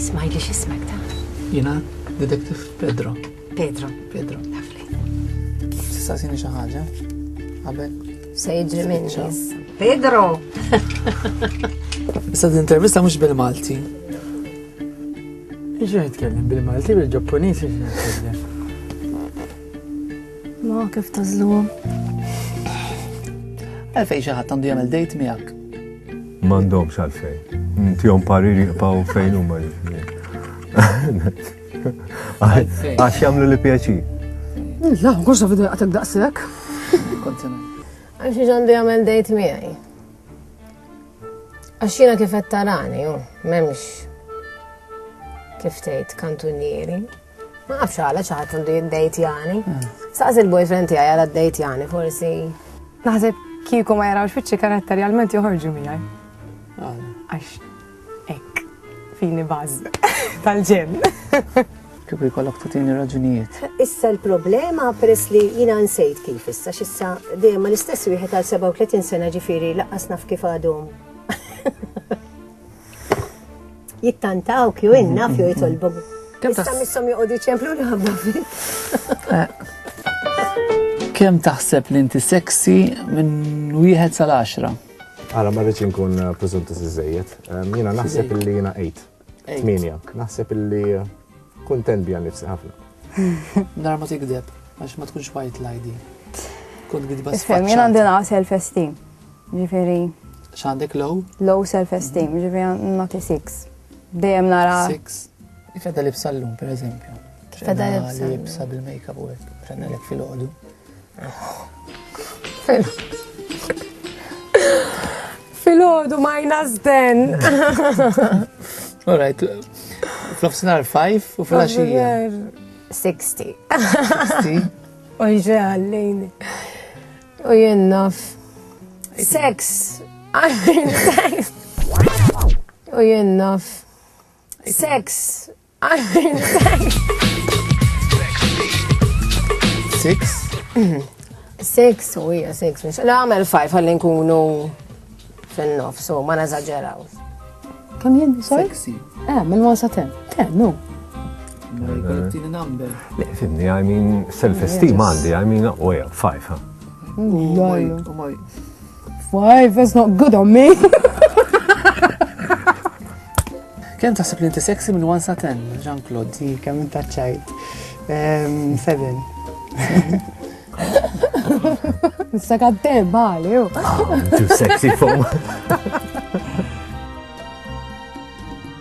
Ismajli x'ismek ta? Jina, Detective Pedro. Pedro. Pedro. Lovely. Tistaqsini xi ħaġa? Qabel? Se jiġri minni. Pedro! Issa d-intervista mhux bil-Malti. Ix jitkellem bil-Malti, bil-Ġappuniż ix jitkellem. Ma kif tażluhom? Għalfej xi ħadd għandu jagħmel dejt miegħek. M'għandhomx għalfejn. Intihom pariri jibqgħu fejn huma għax jagħmlu li pjaċir. La, mhux naf għatek daqshekk. Kontinent. Għax ġandu jagħmel dejt miegħi. Għax jiena kif qed tarani, m'hemmx kif tgħid kantunieri. Ma nafx għala xi ħadd għandu jiddejtjani. Saqs il-boyfriend tiegħi għal ddejtjani forsi. Naħseb kieku ma jarawx fiċċi karatterjalment joħorġu miegħi. Għax hekk fini baż tal-ġen. Kif jkollok tagħtini raġunijiet. Issa l-problema peress li jiena nsejt kif issa x'issa dejjem l-istess wieħed għal 37 sena ġifieri laqqas naf kif għadhom. Jittantaw kju innaf jew jitolbu. Issa missom joqogħdu jċemplu li ħabba fit. Kemm taħseb li inti seksi minn 1 sal-10? Għala marriċ nkun preżuntus iżejjed. Jiena naħseb illi jiena 8. 8. Naħseb illi kuntent bija nifsi ħafna. Dar ma tikdeb, għax ma tkunx white lady. Kont gidba Ifhem, jien għandi naqas self-esteem. Ġifieri. X'għandek low? Low self-esteem, ġifieri nagħti 6. Dejjem nara. 6. Ifedha libsa l-lum, per eżempju. Feda libsa. Libsa bil-make-up u għek. Frenna l-ek fil-ħodu. Fil-ħodu minus 10. All right. Fl-ofsinar 5 u fil-axija. 60. 60. U ġeħallini. U jennaf. Sex. U jennaf. Sex. 6? 6 u hija 6 mhux. La għamel 5 ħalli nkunu fin-nofs u ma nażaġeraw. Kemm jien sorry? Sexy. Mill-1 sa 10. 10, no. Ma jkollok tini number. Le, fimni, I mean, self-esteem għandi, I mean, 5, ha. Oh my. 5, that's not good on me. Kemm taħseb li inti seksi minn 1 sa 10, Jean-Claude? Sì, kemm intaċċajt. 7. Nista' għaddem, bali, Too sexy for